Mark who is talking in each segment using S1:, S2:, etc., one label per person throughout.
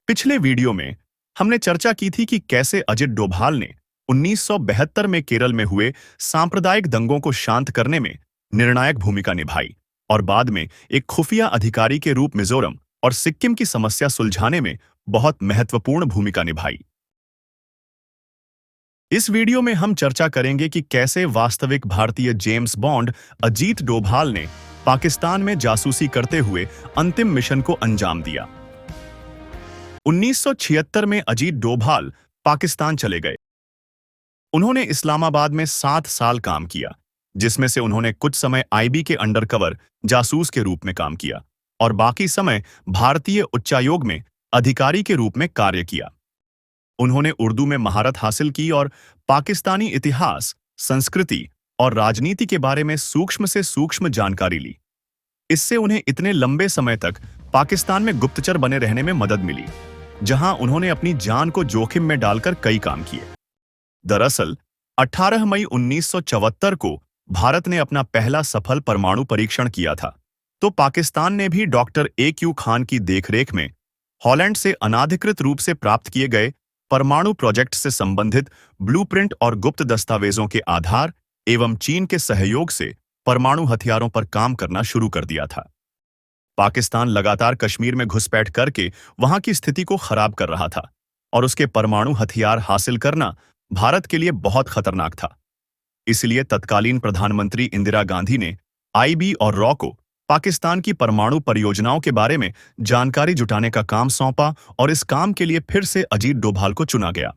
S1: पिछले वीडियो में हमने चर्चा की थी कि कैसे अजित डोभाल ने 1972 में केरल में हुए सांप्रदायिक दंगों को शांत करने में निर्णायक भूमिका निभाई और बाद में एक खुफिया अधिकारी के रूप मिजोरम और सिक्किम की समस्या सुलझाने में बहुत महत्वपूर्ण भूमिका निभाई। इस वीडियो में हम चर्चा करेंगे कि कैसे वास्तविक भारतीय जेम्स बॉन्ड अजीत डोभाल ने पाकिस्तान में जासूसी करते हुए अंतिम मिशन को अंजाम दिया। 1976 में अजीत डोभाल पाकिस्तान चले गए। उन्होंने इस्लामाबाद में 7 साल काम किया, जिसमें से उन्होंने कुछ समय आईबी के अंडरकवर जासूस के रूप में काम किया और बाकी समय भारतीय उच्चायोग में अधिकारी के रूप में कार्य किया। उन्होंने उर्दू में महारत हासिल की और पाकिस्तानी इतिहास, संस्कृति और राजनीति के बारे में सूक्ष्म से सूक्ष्म जानकारी ली। इससे उन्हें इतने लंबे समय तक पाकिस्तान में गुप्तचर बने रहने में मदद मिली, जहां उन्होंने अपनी जान को जोखिम में डालकर कई काम किए। दरअसल 18 मई 1974 को भारत ने अपना पहला सफल परमाणु परीक्षण किया था, तो पाकिस्तान ने भी डॉक्टर AQ खान की देखरेख में हॉलैंड से अनाधिकृत रूप से प्राप्त किए गए परमाणु प्रोजेक्ट से संबंधित ब्लूप्रिंट और गुप्त दस्तावेजों के आधार एवं चीन के सहयोग से परमाणु हथियारों पर काम करना शुरू कर दिया था। पाकिस्तान लगातार कश्मीर में घुसपैठ करके वहां की स्थिति को खराब कर रहा था और उसके परमाणु हथियार हासिल करना भारत के लिए बहुत खतरनाक था। इसलिए तत्कालीन प्रधानमंत्री इंदिरा गांधी ने आईबी और रॉ को पाकिस्तान की परमाणु परियोजनाओं के बारे में जानकारी जुटाने का काम सौंपा और इस काम के लिए फिर से अजीत डोभाल को चुना गया।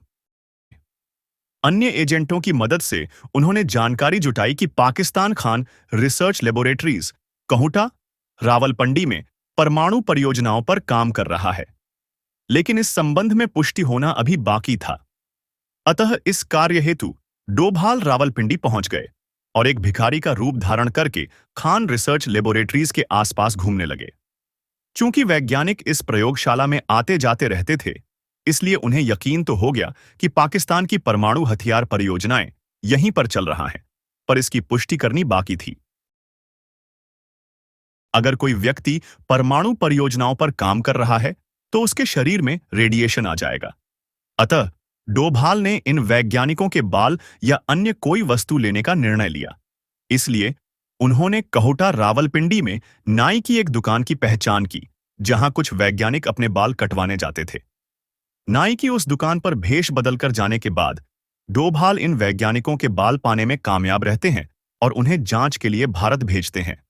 S1: अन्य एजेंटों की मदद से उन्होंने जानकारी जुटाई कि पाकिस्तान खान रिसर्च लेबोरेटरीज कहूटा, रावलपिंडी में परमाणु परियोजनाओं पर काम कर रहा है, लेकिन इस संबंध में पुष्टि होना अभी बाकी था। अतः इस कार्य हेतु डोभाल रावलपिंडी पहुंच गए और एक भिखारी का रूप धारण करके खान रिसर्च लेबोरेटरीज के आसपास घूमने लगे। चूंकि वैज्ञानिक इस प्रयोगशाला में आते जाते रहते थे, इसलिए उन्हें यकीन तो हो गया कि पाकिस्तान की परमाणु हथियार परियोजनाएं यहीं पर चल रहा है, पर इसकी पुष्टि करनी बाकी थी। अगर कोई व्यक्ति परमाणु परियोजनाओं पर काम कर रहा है तो उसके शरीर में रेडिएशन आ जाएगा। अतः डोभाल ने इन वैज्ञानिकों के बाल या अन्य कोई वस्तु लेने का निर्णय लिया। इसलिए उन्होंने कहूटा रावलपिंडी में नाई की एक दुकान की पहचान की, जहां कुछ वैज्ञानिक अपने बाल कटवाने जाते थे। नाई की उस दुकान पर भेष बदलकर जाने के बाद डोभाल इन वैज्ञानिकों के बाल पाने में कामयाब रहते हैं और उन्हें जांच के लिए भारत भेजते हैं।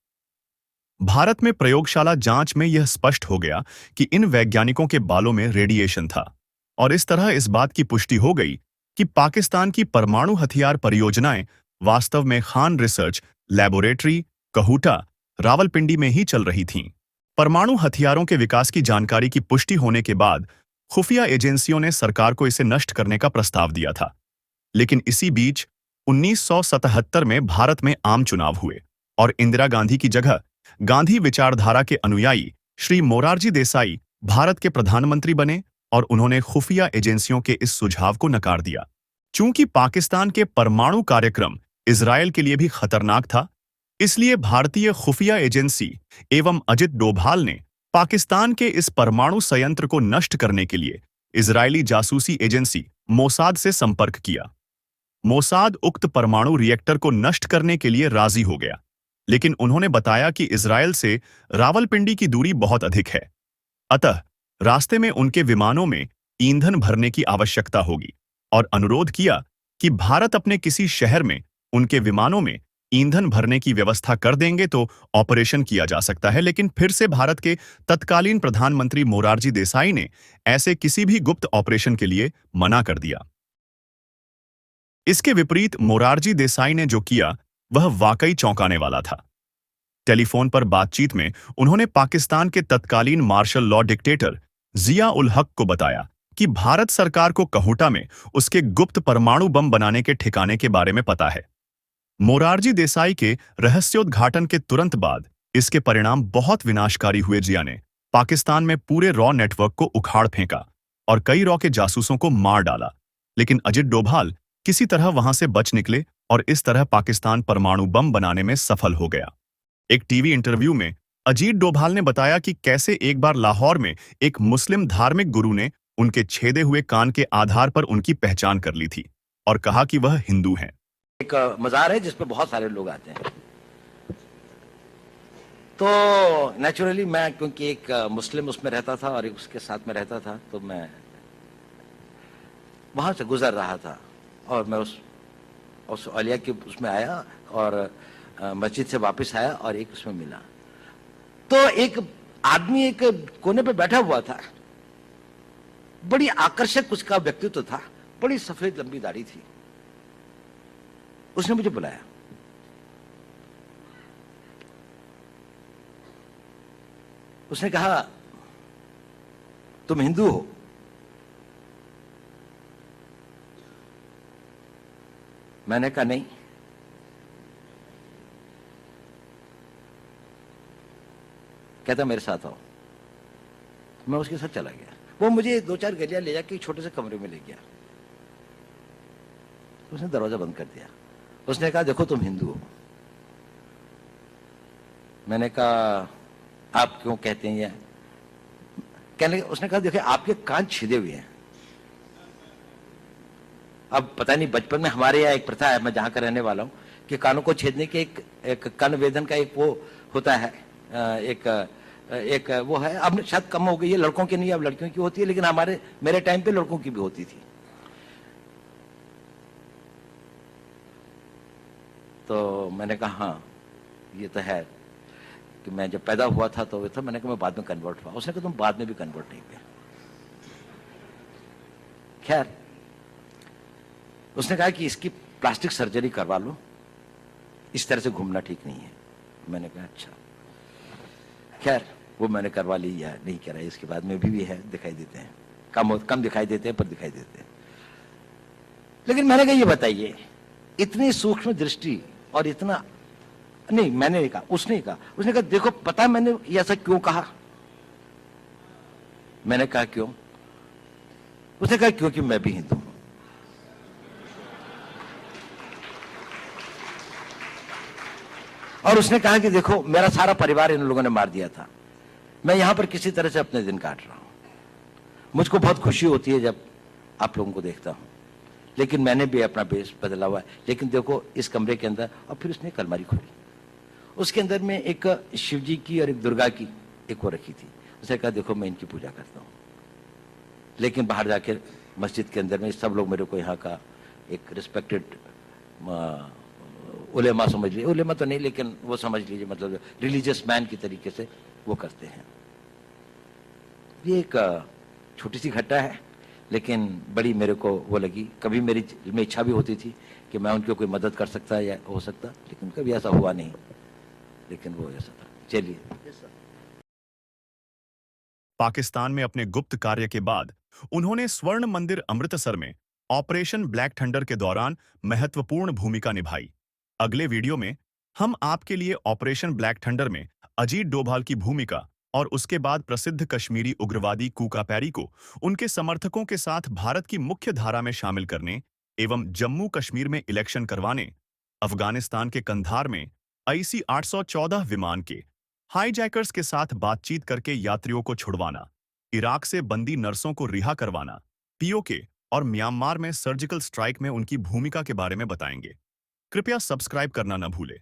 S1: भारत में प्रयोगशाला जांच में यह स्पष्ट हो गया कि इन वैज्ञानिकों के बालों में रेडिएशन था और इस तरह इस बात की पुष्टि हो गई कि पाकिस्तान की परमाणु हथियार परियोजनाएं वास्तव में खान रिसर्च लैबोरेटरी कहूटा रावलपिंडी में ही चल रही थीं। परमाणु हथियारों के विकास की जानकारी की पुष्टि होने के बाद खुफिया एजेंसियों ने सरकार को इसे नष्ट करने का प्रस्ताव दिया था, लेकिन इसी बीच 1977 में भारत में आम चुनाव हुए और इंदिरा गांधी की जगह गांधी विचारधारा के अनुयायी श्री मोरारजी देसाई भारत के प्रधानमंत्री बने और उन्होंने खुफिया एजेंसियों के इस सुझाव को नकार दिया। चूंकि पाकिस्तान के परमाणु कार्यक्रम इजरायल के लिए भी खतरनाक था, इसलिए भारतीय खुफिया एजेंसी एवं अजित डोभाल ने पाकिस्तान के इस परमाणु संयंत्र को नष्ट करने के लिए इजरायली जासूसी एजेंसी मोसाद से संपर्क किया। मोसाद उक्त परमाणु रिएक्टर को नष्ट करने के लिए राजी हो गया, लेकिन उन्होंने बताया कि इजरायल से रावलपिंडी की दूरी बहुत अधिक है, अतः रास्ते में उनके विमानों में ईंधन भरने की आवश्यकता होगी और अनुरोध किया कि भारत अपने किसी शहर में उनके विमानों में ईंधन भरने की व्यवस्था कर देंगे तो ऑपरेशन किया जा सकता है। लेकिन फिर से भारत के तत्कालीन प्रधानमंत्री मोरारजी देसाई ने ऐसे किसी भी गुप्त ऑपरेशन के लिए मना कर दिया। इसके विपरीत मोरारजी देसाई ने जो किया वह वाकई चौंकाने वाला था। टेलीफोन पर बातचीत में उन्होंने पाकिस्तान के तत्कालीन मार्शल लॉ डिक्टेटर जिया उल हक को बताया कि भारत सरकार को कहूटा में उसके गुप्त परमाणु बम बनाने के ठिकाने के बारे में पता है। मोरारजी देसाई के रहस्योद्घाटन के तुरंत बाद इसके परिणाम बहुत विनाशकारी हुए। जिया ने पाकिस्तान में पूरे रॉ नेटवर्क को उखाड़ फेंका और कई रॉ के जासूसों को मार डाला, लेकिन अजित डोभाल किसी तरह वहां से बच निकले और इस तरह पाकिस्तान परमाणु बम बनाने में सफल हो गया। एक टीवी इंटरव्यू में अजीत डोभाल ने बताया कि कैसे एक बार लाहौर में एक मुस्लिम धार्मिक गुरु ने उनके छेदे हुए कान के आधार पर उनकी पहचान कर ली थी और कहा कि वह हिंदू हैं।
S2: एक मजार है जिस पे बहुत सारे लोग आते हैं, तो नेचुरली मैं क्योंकि एक मुस्लिम उसमें रहता था और एक उसके साथ में रहता था, तो मैं वहां से गुजर रहा था और मैं उस औलिया के उसमें आया और मस्जिद से वापस आया और एक उसमें मिला, तो एक आदमी एक कोने पे बैठा हुआ था, बड़ी आकर्षक उसका व्यक्तित्व था, बड़ी सफेद लंबी दाढ़ी थी। उसने मुझे बुलाया, उसने कहा तुम हिंदू हो? मैंने कहा नहीं। कहता मेरे साथ आओ। मैं उसके साथ चला गया। वो मुझे 2-4 गलियां ले जाके एक छोटे से कमरे में ले गया। उसने दरवाजा बंद कर दिया। उसने कहा देखो तुम हिंदू हो। मैंने कहा आप क्यों कहते हैं? कहने उसने कहा देखिए आपके कान छिदे हुए हैं। अब पता नहीं, बचपन में हमारे यहाँ एक प्रथा है, मैं जहां का रहने वाला हूं, कि कानों को छेदने के एक कान वेदन का एक वो होता है, एक वो है। अब शायद कम हो गई है, लड़कों की नहीं, अब लड़कियों की होती है, लेकिन मेरे टाइम पे लड़कों की भी होती थी। तो मैंने कहा हाँ ये तो है कि मैं जब पैदा हुआ था तो था। मैंने कहा मैं बाद में कन्वर्ट हुआ। उसने कहा तुम बाद में भी कन्वर्ट नहीं हुए। खैर उसने कहा कि इसकी प्लास्टिक सर्जरी करवा लो, इस तरह से घूमना ठीक नहीं है। मैंने कहा अच्छा। खैर वो मैंने करवा ली या नहीं करा, इसके बाद में भी है, दिखाई देते हैं, कम दिखाई देते हैं पर दिखाई देते हैं। लेकिन मैंने कहा ये बताइए इतनी सूक्ष्म दृष्टि और इतना नहीं, मैंने नहीं कहा, उसने कहा। उसने कहा देखो पता है मैंने ये ऐसा क्यों कहा? मैंने कहा क्यों? उसने कहा क्योंकि मैं भी हिंदू हूं। और उसने कहा कि देखो मेरा सारा परिवार इन लोगों ने मार दिया था, मैं यहां पर किसी तरह से अपने दिन काट रहा हूं। मुझको बहुत खुशी होती है जब आप लोगों को देखता हूं, लेकिन मैंने भी अपना बेस बदला हुआ है। लेकिन देखो इस कमरे के अंदर, और फिर उसने एक अलमारी खोली, उसके अंदर में एक शिव जी की और एक दुर्गा की एक वो रखी थी। उसने कहा देखो मैं इनकी पूजा करता हूं, लेकिन बाहर जाके मस्जिद के अंदर में सब लोग मेरे को यहाँ का एक रिस्पेक्टेड उलेमा समझ लीजिए, उलेमा तो नहीं लेकिन वो समझ लीजिए, मतलब रिलीजियस मैन की तरीके से वो करते हैं। ये एक छोटी सी घटना है, लेकिन बड़ी मेरे को वो लगी। कभी मेरी में इच्छा भी होती थी कि मैं उनकी कोई मदद कर सकता या हो सकता, लेकिन कभी ऐसा हुआ नहीं, लेकिन वो ऐसा था। चलिए।
S1: पाकिस्तान में अपने गुप्त कार्य के बाद उन्होंने स्वर्ण मंदिर अमृतसर में ऑपरेशन ब्लैक थंडर के दौरान महत्वपूर्ण भूमिका निभाई। अगले वीडियो में हम आपके लिए ऑपरेशन ब्लैक थंडर में अजीत डोभाल की भूमिका और उसके बाद प्रसिद्ध कश्मीरी उग्रवादी कूका पैरी को उनके समर्थकों के साथ भारत की मुख्य धारा में शामिल करने एवं जम्मू कश्मीर में इलेक्शन करवाने, अफगानिस्तान के कंधार में IC 814 विमान के हाईजैकर्स के साथ बातचीत करके यात्रियों को छुड़वाना, इराक से बंदी नर्सों को रिहा करवाना, POK और म्यांमार में सर्जिकल स्ट्राइक में उनकी भूमिका के बारे में बताएंगे। कृपया सब्सक्राइब करना न भूलें।